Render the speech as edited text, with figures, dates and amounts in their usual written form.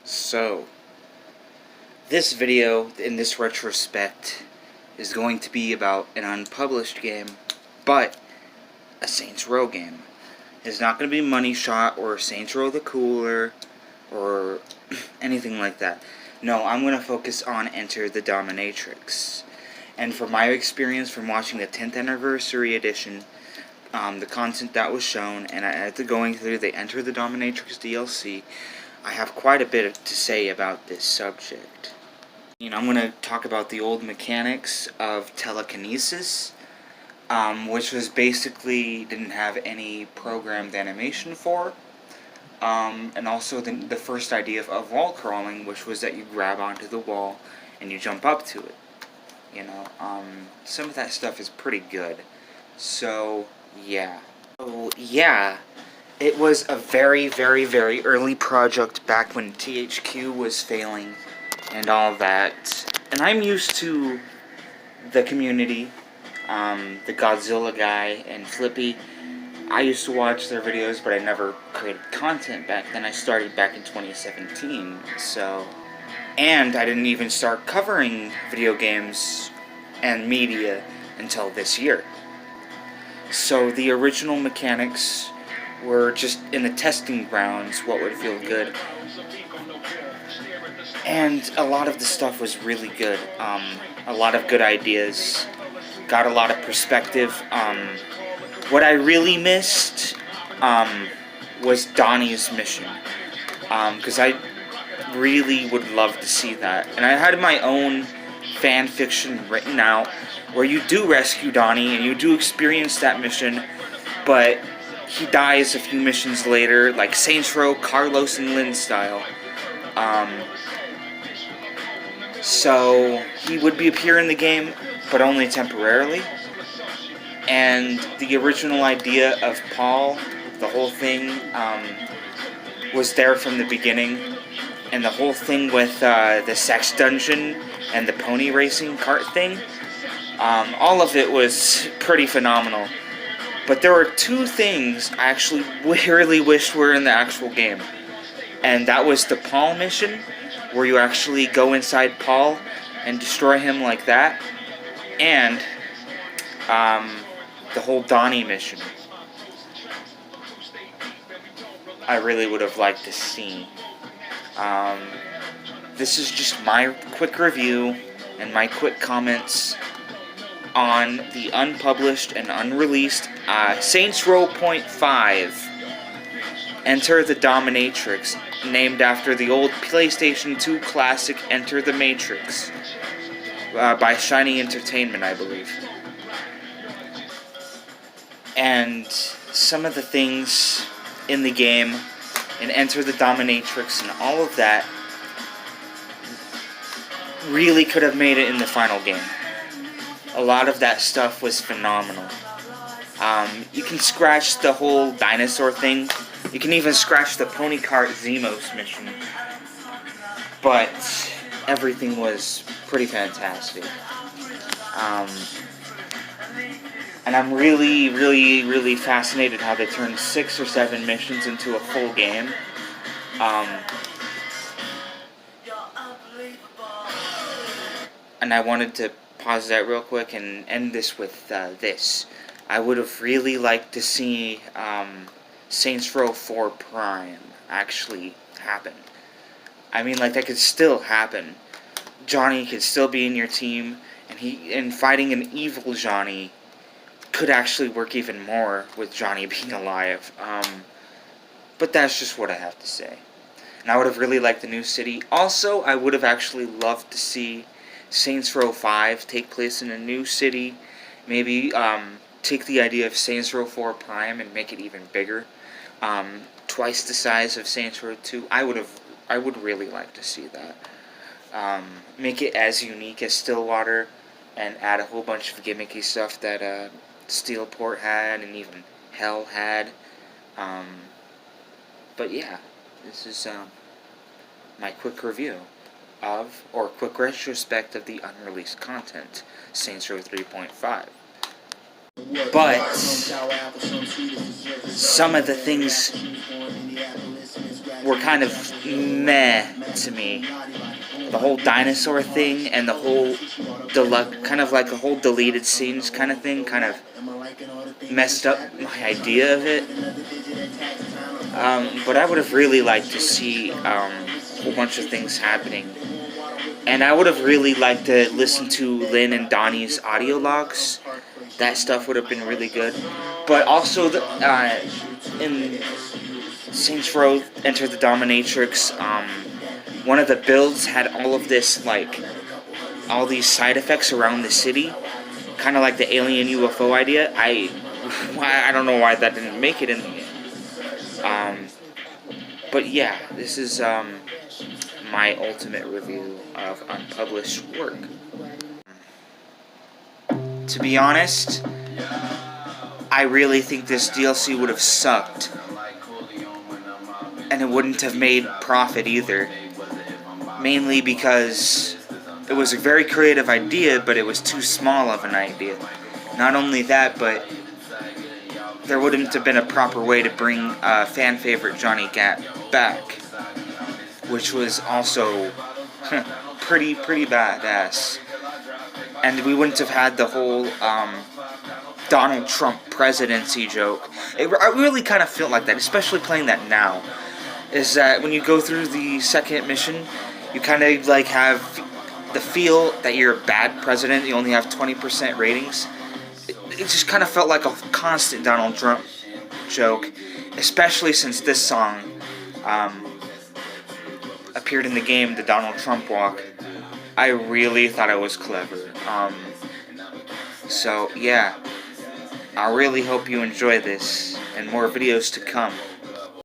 So, this video, in this retrospect, is going to be about an unpublished game, but a Saints Row game. It's not going to be Money Shot or Saints Row the Cooler or anything like that. No, I'm going to focus on Enter the Dominatrix. And from my experience from watching the 10th Anniversary Edition, the content that was shown, and after going through the Enter the Dominatrix DLC, I have quite a bit to say about this subject. I'm going to talk about the old mechanics of telekinesis, which was basically didn't have any programmed animation for, and also the first idea of wall crawling, which was that you grab onto the wall and you jump up to it. Some of that stuff is pretty good. So, yeah. It was a very, very, very early project back when THQ was failing and all that. And I'm used to the community, the Godzilla guy and Flippy. I used to watch their videos, but I never created content back then. I started back in 2017, and I didn't even start covering video games and media until this year. So the original mechanics were just in the testing grounds, what would feel good. And a lot of the stuff was really good. A lot of good ideas. Got a lot of perspective. What I really missed was Donnie's mission. Because I really would love to see that. And I had my own fan fiction written out where you do rescue Donnie and you do experience that mission, but he dies a few missions later, like Saints Row, Carlos and Lynn style. So he would appear in the game, but only temporarily. And the original idea of Paul, the whole thing, was there from the beginning. And the whole thing with the sex dungeon and the pony racing cart thing, all of it was pretty phenomenal. But there were two things I actually really wished were in the actual game. And that was the Paul mission, where you actually go inside Paul and destroy him like that. And the whole Donnie mission. I really would have liked to see. This is just my quick review and my quick comments on the unpublished and unreleased Saints Row .5 Enter the Dominatrix, named after the old PlayStation 2 classic Enter the Matrix, by Shiny Entertainment, I believe. And some of the things in the game, and Enter the Dominatrix and all of that, really could have made it in the final game. A lot of that stuff was phenomenal. You can scratch the whole dinosaur thing. You can even scratch the Pony Cart Zemos mission. But everything was pretty fantastic. And I'm really, really, really fascinated how they turned 6 or 7 missions into a full game. And I wanted to pause that real quick and end this with this. I would have really liked to see Saints Row 4 Prime actually happen. I mean, like, that could still happen. Johnny could still be in your team, and fighting an evil Johnny could actually work even more with Johnny being alive. But that's just what I have to say. And I would have really liked the new city. Also, I would have actually loved to see Saints Row 5 take place in a new city. Maybe take the idea of Saints Row 4 Prime and make it even bigger. Twice the size of Saints Row 2. I would really like to see that. Make it as unique as Stillwater and add a whole bunch of gimmicky stuff that Steelport had and even Hell had. But yeah, this is my quick review or quick retrospect of the unreleased content, Saints Row 3.5. But some of the things were kind of meh to me. The whole dinosaur thing and the whole kind of like a whole deleted scenes kind of thing kind of messed up my idea of it. But I would have really liked to see a whole bunch of things happening. And I would have really liked to listen to Lynn and Donnie's audio logs. That stuff would have been really good. But also, in Saints Row Enter the Dominatrix, one of the builds had all of this, like, all these side effects around the city. Kind of like the alien UFO idea. I don't know why that didn't make it in the game. But yeah, this is my ultimate review of unpublished work. To be honest, I really think this DLC would have sucked. And it wouldn't have made profit either. Mainly because it was a very creative idea, but it was too small of an idea. Not only that, but there wouldn't have been a proper way to bring fan favorite Johnny Gat back, which was also pretty badass. And we wouldn't have had the whole Donald Trump presidency joke. I really kind of feel like that, especially playing that now. Is that when you go through the second mission, you kind of like have the feel that you're a bad president. You only have 20% ratings. It just kind of felt like a constant Donald Trump joke, especially since this song appeared in the game, the Donald Trump Walk. I really thought it was clever. So yeah, I really hope you enjoy this and more videos to come.